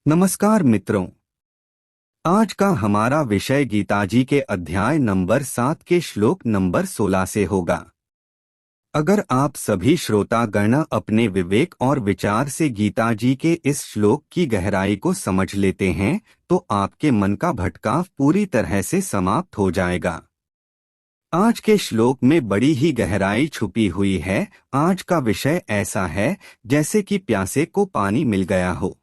नमस्कार मित्रों। आज का हमारा विषय गीताजी के अध्याय नंबर 7 के श्लोक नंबर 16 से होगा। अगर आप सभी श्रोतागण अपने विवेक और विचार से गीताजी के इस श्लोक की गहराई को समझ लेते हैं तो आपके मन का भटकाव पूरी तरह से समाप्त हो जाएगा। आज के श्लोक में बड़ी ही गहराई छुपी हुई है। आज का विषय ऐसा है जैसे कि प्यासे को पानी मिल गया हो।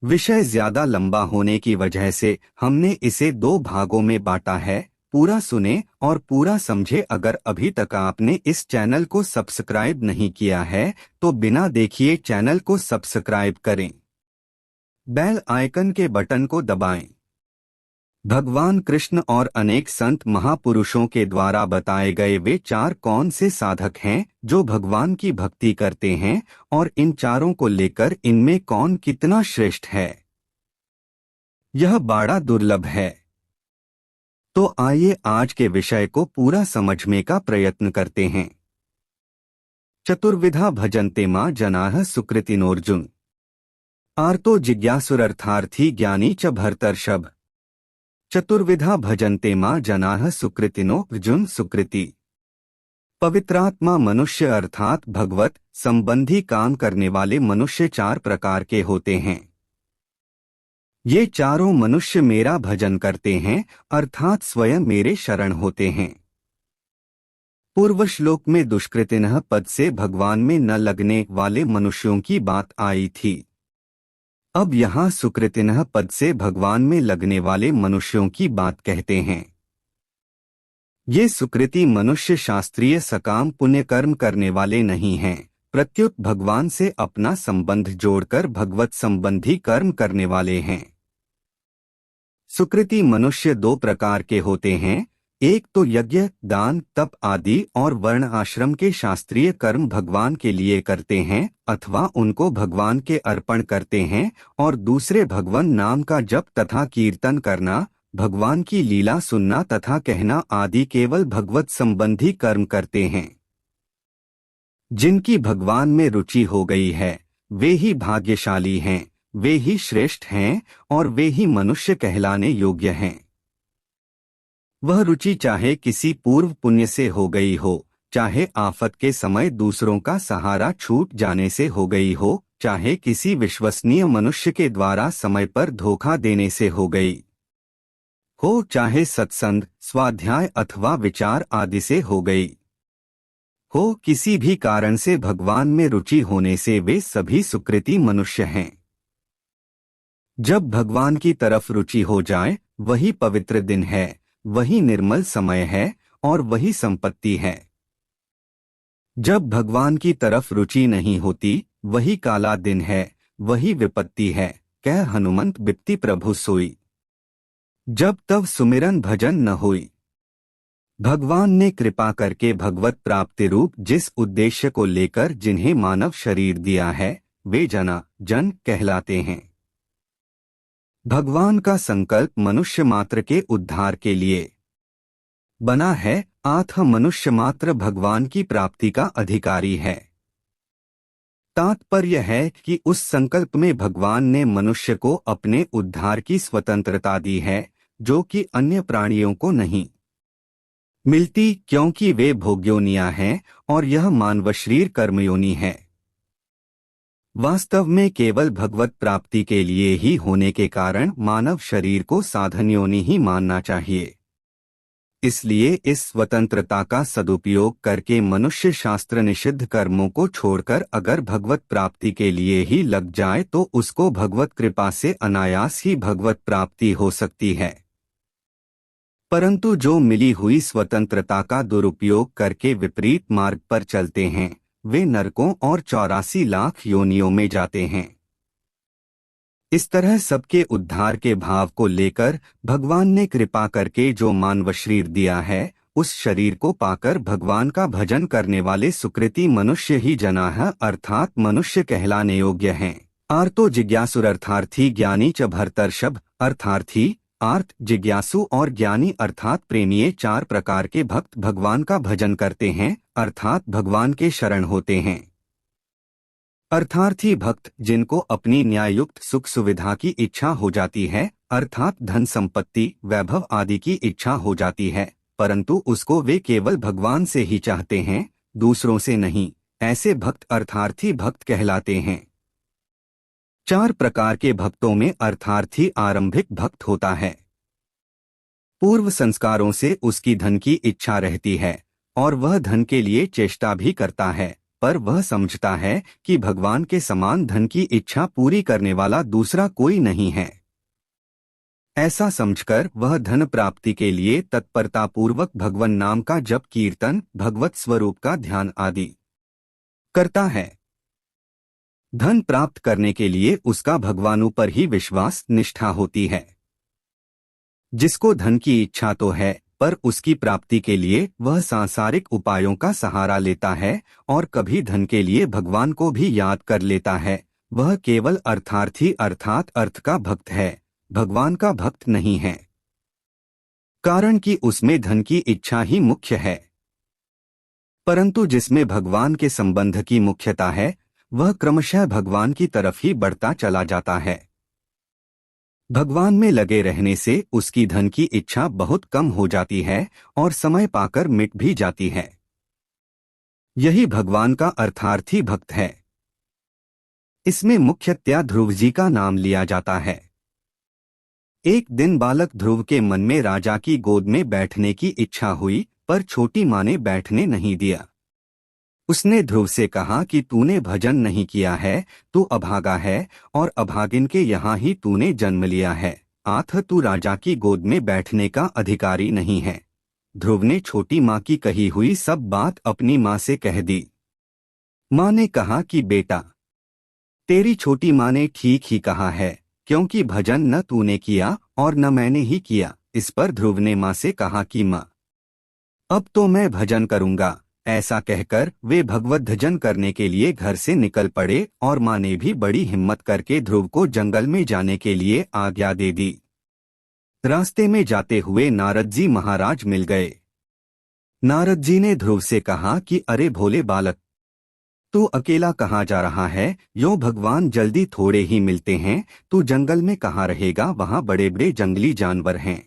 विषय ज्यादा लंबा होने की वजह से हमने इसे 2 भागों में बांटा है। पूरा सुने और पूरा समझे। अगर अभी तक आपने इस चैनल को सब्सक्राइब नहीं किया है तो बिना देखिए चैनल को सब्सक्राइब करें, बेल आइकन के बटन को दबाएं। भगवान कृष्ण और अनेक संत महापुरुषों के द्वारा बताए गए वे 4 कौन से साधक हैं जो भगवान की भक्ति करते हैं, और इन चारों को लेकर इनमें कौन कितना श्रेष्ठ है, यह बड़ा दुर्लभ है। तो आइए आज के विषय को पूरा समझने का प्रयत्न करते हैं। चतुर्विधा भजन्ते मां जनाः सुकृतिनोर्जुन, आर्तो जिज्ञासुरर्थार्थी ज्ञानी च भरतर्षभ। चतुर्विधा भजन्ते मां जनाः सुकृतिनो अर्जुन सुकृति। पवित्रात्मा मनुष्य अर्थात भगवत संबंधी काम करने वाले मनुष्य 4 प्रकार के होते हैं। ये चारों मनुष्य मेरा भजन करते हैं अर्थात स्वयं मेरे शरण होते हैं। पूर्व श्लोक में दुष्कृतिनः पद से भगवान में न लगने वाले मनुष्यों की बात आई थी। अब यहाँ सुकृतिनः पद से भगवान में लगने वाले मनुष्यों की बात कहते हैं। ये सुकृति मनुष्य शास्त्रीय सकाम पुण्य कर्म करने वाले नहीं हैं, प्रत्युत भगवान से अपना संबंध जोड़कर भगवत संबंधी कर्म करने वाले हैं। सुकृति मनुष्य 2 प्रकार के होते हैं। एक तो यज्ञ दान तप आदि और वर्ण आश्रम के शास्त्रीय कर्म भगवान के लिए करते हैं अथवा उनको भगवान के अर्पण करते हैं, और दूसरे भगवान नाम का जप तथा कीर्तन करना, भगवान की लीला सुनना तथा कहना आदि केवल भगवत संबंधी कर्म करते हैं। जिनकी भगवान में रुचि हो गई है वे ही भाग्यशाली हैं, वे ही श्रेष्ठ हैं और वे ही मनुष्य कहलाने योग्य हैं। वह रुचि चाहे किसी पूर्व पुण्य से हो गई हो, चाहे आफत के समय दूसरों का सहारा छूट जाने से हो गई हो, चाहे किसी विश्वसनीय मनुष्य के द्वारा समय पर धोखा देने से हो गई हो, चाहे सत्संग स्वाध्याय अथवा विचार आदि से हो गई हो, किसी भी कारण से भगवान में रुचि होने से वे सभी सुकृति मनुष्य हैं। जब भगवान की तरफ रुचि हो जाए वही पवित्र दिन है, वही निर्मल समय है और वही संपत्ति है। जब भगवान की तरफ रुचि नहीं होती वही काला दिन है, वही विपत्ति है। कह हनुमंत बिपति प्रभु सोई, जब तब सुमिरन भजन न होई। भगवान ने कृपा करके भगवत प्राप्ति रूप जिस उद्देश्य को लेकर जिन्हें मानव शरीर दिया है वे जन कहलाते हैं। भगवान का संकल्प मनुष्य मात्र के उद्धार के लिए बना है, अतः मनुष्य मात्र भगवान की प्राप्ति का अधिकारी है। तात्पर्य है कि उस संकल्प में भगवान ने मनुष्य को अपने उद्धार की स्वतंत्रता दी है, जो कि अन्य प्राणियों को नहीं मिलती, क्योंकि वे भोग्योनियां हैं और यह मानव शरीर कर्मयोनि है। वास्तव में केवल भगवत प्राप्ति के लिए ही होने के कारण मानव शरीर को साधन योनि ही मानना चाहिए। इसलिए इस स्वतंत्रता का सदुपयोग करके मनुष्य शास्त्र निषिद्ध कर्मों को छोड़कर अगर भगवत प्राप्ति के लिए ही लग जाए तो उसको भगवत कृपा से अनायास ही भगवत प्राप्ति हो सकती है। परंतु जो मिली हुई स्वतंत्रता का दुरुपयोग करके विपरीत मार्ग पर चलते हैं वे नरकों और 84 लाख योनियों में जाते हैं। इस तरह सबके उद्धार के भाव को लेकर भगवान ने कृपा करके जो मानव शरीर दिया है उस शरीर को पाकर भगवान का भजन करने वाले सुकृति मनुष्य ही जनाः अर्थात मनुष्य कहलाने योग्य हैं। आर्तो जिज्ञासुरर्थार्थी ज्ञानी च भरतर्षभ। अर्थार्थी आर्त जिज्ञासु और ज्ञानी अर्थात प्रेमी 4 प्रकार के भक्त भगवान का भजन करते हैं अर्थात भगवान के शरण होते हैं। अर्थार्थी भक्त जिनको अपनी न्याययुक्त सुख सुविधा की इच्छा हो जाती है, अर्थात धन संपत्ति वैभव आदि की इच्छा हो जाती है, परंतु उसको वे केवल भगवान से ही चाहते हैं, दूसरों से नहीं, ऐसे भक्त अर्थार्थी भक्त कहलाते हैं। 4 प्रकार के भक्तों में अर्थार्थी आरंभिक भक्त होता है। पूर्व संस्कारों से उसकी धन की इच्छा रहती है और वह धन के लिए चेष्टा भी करता है, पर वह समझता है कि भगवान के समान धन की इच्छा पूरी करने वाला दूसरा कोई नहीं है। ऐसा समझकर वह धन प्राप्ति के लिए तत्परतापूर्वक भगवान नाम का जप कीर्तन, भगवत स्वरूप का ध्यान आदि करता है। धन प्राप्त करने के लिए उसका भगवानों पर ही विश्वास निष्ठा होती है। जिसको धन की इच्छा तो है, पर उसकी प्राप्ति के लिए वह सांसारिक उपायों का सहारा लेता है और कभी धन के लिए भगवान को भी याद कर लेता है, वह केवल अर्थार्थी अर्थात अर्थ का भक्त है, भगवान का भक्त नहीं है। कारण कि उसमें धन की इच्छा ही मुख्य है। परंतु जिसमें भगवान के संबंध की मुख्यता है, वह क्रमशः भगवान की तरफ ही बढ़ता चला जाता है। भगवान में लगे रहने से उसकी धन की इच्छा बहुत कम हो जाती है और समय पाकर मिट भी जाती है। यही भगवान का अर्थार्थी भक्त है। इसमें मुख्यतया ध्रुव जी का नाम लिया जाता है। एक दिन बालक ध्रुव के मन में राजा की गोद में बैठने की इच्छा हुई, पर छोटी माँ ने बैठने नहीं दिया। उसने ध्रुव से कहा कि तूने भजन नहीं किया है, तू अभागा है और अभागिन के यहाँ ही तूने जन्म लिया है, आथ तू राजा की गोद में बैठने का अधिकारी नहीं है। ध्रुव ने छोटी माँ की कही हुई सब बात अपनी माँ से कह दी। माँ ने कहा कि बेटा, तेरी छोटी माँ ने ठीक ही कहा है, क्योंकि भजन न तूने किया और न मैंने ही किया। इस पर ध्रुव ने माँ से कहा कि माँ, अब तो मैं भजन करूंगा। ऐसा कहकर वे भगवत भजन करने के लिए घर से निकल पड़े और माँ ने भी बड़ी हिम्मत करके ध्रुव को जंगल में जाने के लिए आज्ञा दे दी। रास्ते में जाते हुए नारद जी महाराज मिल गए। नारद जी ने ध्रुव से कहा कि अरे भोले बालक, तू अकेला कहाँ जा रहा है? यो भगवान जल्दी थोड़े ही मिलते हैं, तू जंगल में कहाँ रहेगा? वहाँ बड़े बड़े जंगली जानवर हैं,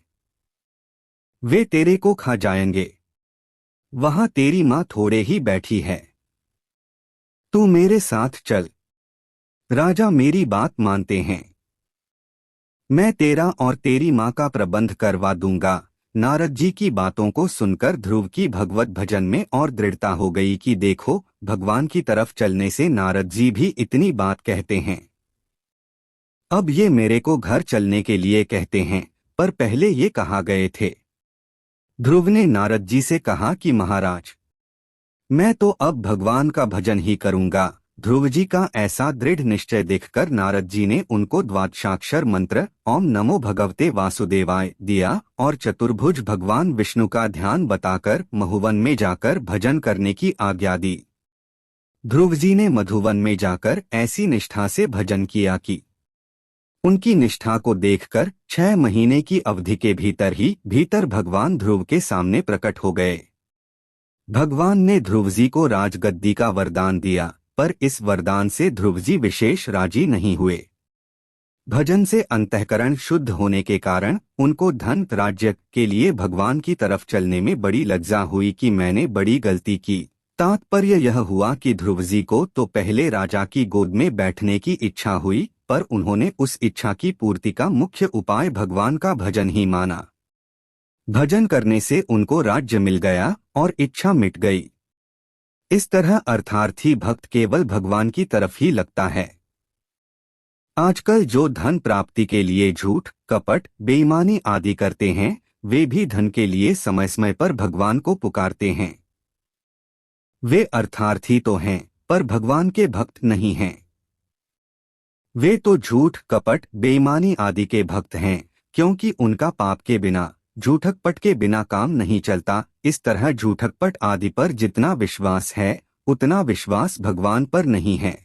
वे तेरे को खा जाएंगे। वहां तेरी माँ थोड़े ही बैठी है, तू मेरे साथ चल। राजा मेरी बात मानते हैं, मैं तेरा और तेरी माँ का प्रबंध करवा दूंगा। नारद जी की बातों को सुनकर ध्रुव की भगवत भजन में और दृढ़ता हो गई कि देखो, भगवान की तरफ चलने से नारद जी भी इतनी बात कहते हैं, अब ये मेरे को घर चलने के लिए कहते हैं, पर पहले ये कहा गए थे। ध्रुव ने नारद जी से कहा कि महाराज, मैं तो अब भगवान का भजन ही करूंगा। ध्रुव जी का ऐसा दृढ़ निश्चय देखकर नारद जी ने उनको द्वादशाक्षर मंत्र ओम नमो भगवते वासुदेवाय दिया और चतुर्भुज भगवान विष्णु का ध्यान बताकर मधुवन में जाकर भजन करने की आज्ञा दी। ध्रुव जी ने मधुवन में जाकर ऐसी निष्ठा से भजन किया कि उनकी निष्ठा को देखकर 6 महीने की अवधि के भीतर भगवान ध्रुव के सामने प्रकट हो गए। भगवान ने ध्रुव जी को राजगद्दी का वरदान दिया, पर इस वरदान से ध्रुव जी विशेष राजी नहीं हुए। भजन से अंतःकरण शुद्ध होने के कारण उनको धन राज्य के लिए भगवान की तरफ चलने में बड़ी लज्जा हुई कि मैंने बड़ी गलती की। तात्पर्य यह हुआ कि ध्रुव जी को तो पहले राजा की गोद में बैठने की इच्छा हुई, पर उन्होंने उस इच्छा की पूर्ति का मुख्य उपाय भगवान का भजन ही माना। भजन करने से उनको राज्य मिल गया और इच्छा मिट गई। इस तरह अर्थार्थी भक्त केवल भगवान की तरफ ही लगता है। आजकल जो धन प्राप्ति के लिए झूठ, कपट, बेईमानी आदि करते हैं, वे भी धन के लिए समय समय पर भगवान को पुकारते हैं। वे अर्थार्थी तो हैं, पर भगवान के भक्त नहीं हैं। वे तो झूठ, कपट, बेईमानी आदि के भक्त हैं, क्योंकि उनका पाप के बिना, झूठकपट के बिना काम नहीं चलता। इस तरह झूठकपट आदि पर जितना विश्वास है, उतना विश्वास भगवान पर नहीं है।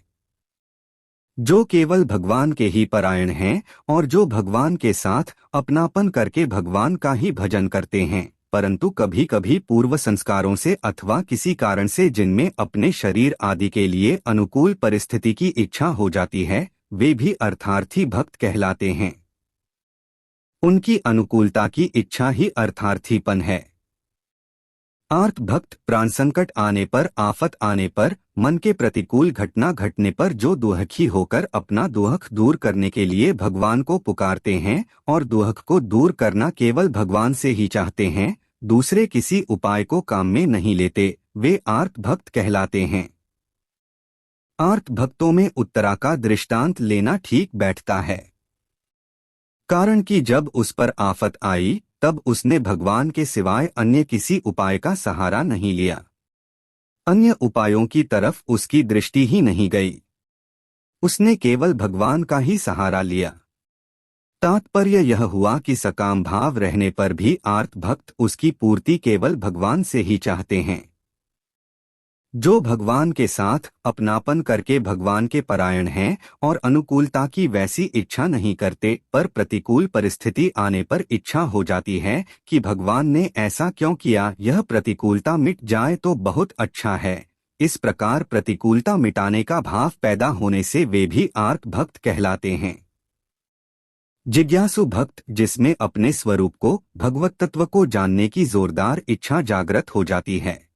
जो केवल भगवान के ही परायण हैं और जो भगवान के साथ अपनापन करके भगवान का ही भजन करते हैं, परंतु कभी कभी पूर्व संस्कारों से अथवा किसी कारण से जिनमें अपने शरीर आदि के लिए अनुकूल परिस्थिति की इच्छा हो जाती है, वे भी अर्थार्थी भक्त कहलाते हैं। उनकी अनुकूलता की इच्छा ही अर्थार्थीपन है। आर्त भक्त प्राण संकट आने पर, आफत आने पर, मन के प्रतिकूल घटना घटने पर जो दुहखी होकर अपना दुहख दूर करने के लिए भगवान को पुकारते हैं और दुहख को दूर करना केवल भगवान से ही चाहते हैं, दूसरे किसी उपाय को काम में नहीं लेते, वे आर्त भक्त कहलाते हैं। आर्त भक्तों में उत्तरा का दृष्टांत लेना ठीक बैठता है। कारण कि जब उस पर आफत आई तब उसने भगवान के सिवाय अन्य किसी उपाय का सहारा नहीं लिया। अन्य उपायों की तरफ उसकी दृष्टि ही नहीं गई। उसने केवल भगवान का ही सहारा लिया। तात्पर्य यह हुआ कि सकाम भाव रहने पर भी आर्त भक्त उसकी पूर्ति केवल भगवान से ही चाहते हैं। जो भगवान के साथ अपनापन करके भगवान के परायण हैं और अनुकूलता की वैसी इच्छा नहीं करते, पर प्रतिकूल परिस्थिति आने पर इच्छा हो जाती है कि भगवान ने ऐसा क्यों किया, यह प्रतिकूलता मिट जाए तो बहुत अच्छा है। इस प्रकार प्रतिकूलता मिटाने का भाव पैदा होने से वे भी आर्त भक्त कहलाते हैं। जिज्ञासु भक्त, जिसमें अपने स्वरूप को, भगवत तत्व को जानने की जोरदार इच्छा जागृत हो जाती है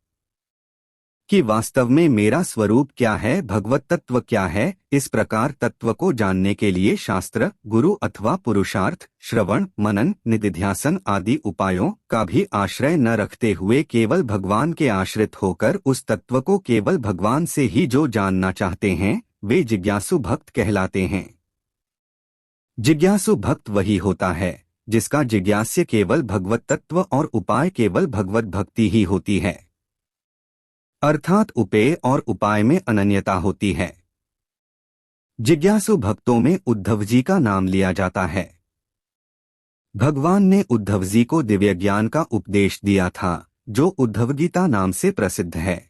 कि वास्तव में मेरा स्वरूप क्या है, भगवत तत्व क्या है। इस प्रकार तत्व को जानने के लिए शास्त्र, गुरु अथवा पुरुषार्थ, श्रवण, मनन, निधिध्यासन आदि उपायों का भी आश्रय न रखते हुए केवल भगवान के आश्रित होकर उस तत्व को केवल भगवान से ही जो जानना चाहते हैं, वे जिज्ञासु भक्त कहलाते हैं। जिज्ञासु भक्त वही होता है जिसका जिज्ञास्य केवल भगवत तत्व और उपाय केवल भगवत भक्ति ही होती है, अर्थात उपेय और उपाय में अनन्यता होती है। जिज्ञासु भक्तों में उद्धव जी का नाम लिया जाता है। भगवान ने उद्धव जी को दिव्य ज्ञान का उपदेश दिया था, जो उद्धव गीता नाम से प्रसिद्ध है।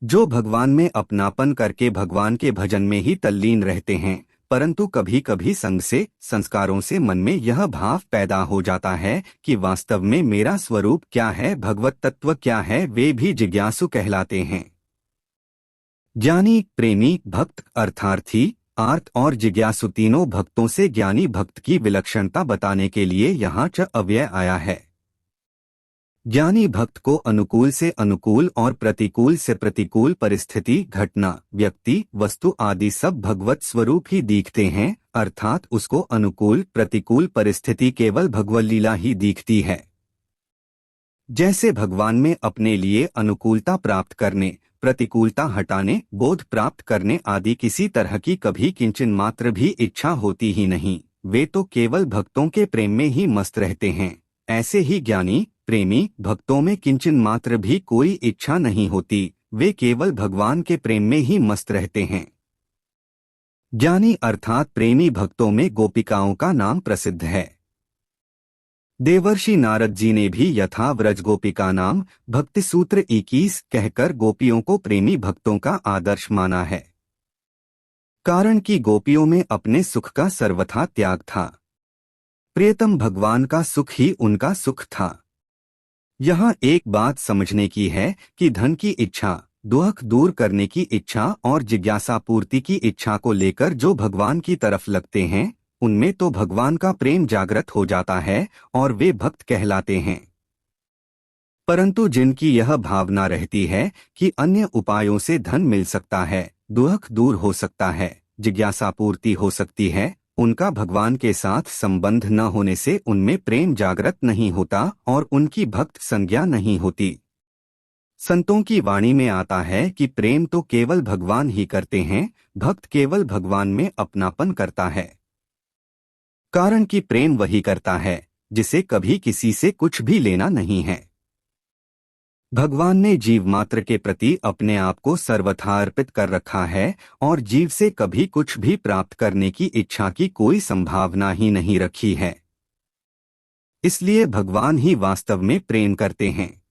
जो भगवान में अपनापन करके भगवान के भजन में ही तल्लीन रहते हैं, परंतु कभी कभी संग से, संस्कारों से मन में यह भाव पैदा हो जाता है कि वास्तव में मेरा स्वरूप क्या है, भगवत तत्व क्या है, वे भी जिज्ञासु कहलाते हैं। ज्ञानी, प्रेमी, भक्त, अर्थार्थी, आर्त और जिज्ञासु तीनों भक्तों से ज्ञानी भक्त की विलक्षणता बताने के लिए यहाँ च अव्यय आया है। ज्ञानी भक्त को अनुकूल से अनुकूल और प्रतिकूल से प्रतिकूल परिस्थिति, घटना, व्यक्ति, वस्तु आदि सब भगवत स्वरूप ही दिखते हैं, अर्थात उसको अनुकूल प्रतिकूल परिस्थिति केवल भगवत लीला ही दिखती है। जैसे भगवान में अपने लिए अनुकूलता प्राप्त करने, प्रतिकूलता हटाने, बोध प्राप्त करने आदि किसी तरह की कभी किंचन मात्र भी इच्छा होती ही नहीं, वे तो केवल भक्तों के प्रेम में ही मस्त रहते हैं। ऐसे ही ज्ञानी, प्रेमी भक्तों में किंचन मात्र भी कोई इच्छा नहीं होती, वे केवल भगवान के प्रेम में ही मस्त रहते हैं। ज्ञानी अर्थात प्रेमी भक्तों में गोपिकाओं का नाम प्रसिद्ध है। देवर्षि नारद जी ने भी यथा व्रज गोपिका नाम भक्ति सूत्र 21 कहकर गोपियों को प्रेमी भक्तों का आदर्श माना है। कारण कि गोपियों में अपने सुख का सर्वथा त्याग था। प्रियतम भगवान का सुख ही उनका सुख था। यहाँ एक बात समझने की है कि धन की इच्छा, दुख दूर करने की इच्छा और जिज्ञासा पूर्ति की इच्छा को लेकर जो भगवान की तरफ लगते हैं, उनमें तो भगवान का प्रेम जागृत हो जाता है और वे भक्त कहलाते हैं। परंतु जिनकी यह भावना रहती है कि अन्य उपायों से धन मिल सकता है, दुख दूर हो सकता है, जिज्ञासा पूर्ति हो सकती है, उनका भगवान के साथ संबंध न होने से उनमें प्रेम जागृत नहीं होता और उनकी भक्त संज्ञा नहीं होती। संतों की वाणी में आता है कि प्रेम तो केवल भगवान ही करते हैं, भक्त केवल भगवान में अपनापन करता है। कारण कि प्रेम वही करता है जिसे कभी किसी से कुछ भी लेना नहीं है। भगवान ने जीव मात्र के प्रति अपने आप को सर्वथा अर्पित कर रखा है और जीव से कभी कुछ भी प्राप्त करने की इच्छा की कोई संभावना ही नहीं रखी है। इसलिए भगवान ही वास्तव में प्रेम करते हैं।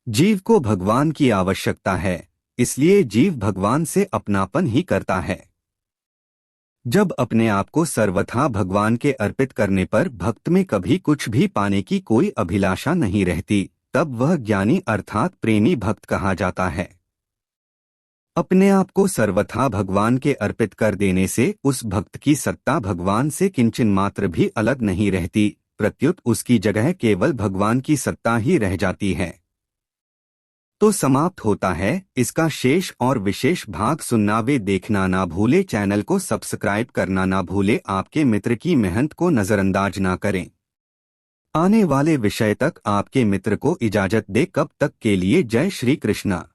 जीव को भगवान की आवश्यकता है, इसलिए जीव भगवान से अपनापन ही करता है। जब अपने आप को सर्वथा भगवान के अर्पित करने पर भक्त में कभी कुछ भी पाने की कोई अभिलाषा नहीं रहती, तब वह ज्ञानी अर्थात प्रेमी भक्त कहा जाता है। अपने आप को सर्वथा भगवान के अर्पित कर देने से उस भक्त की सत्ता भगवान से किंचन मात्र भी अलग नहीं रहती, प्रत्युत उसकी जगह केवल भगवान की सत्ता ही रह जाती है। तो समाप्त होता है इसका शेष और विशेष भाग सुनना वे देखना ना भूले, चैनल को सब्सक्राइब करना ना भूले, आपके मित्र की मेहनत को नजरअंदाज ना करें। आने वाले विषय तक आपके मित्र को इजाजत दे, कब तक के लिए जय श्री कृष्णा।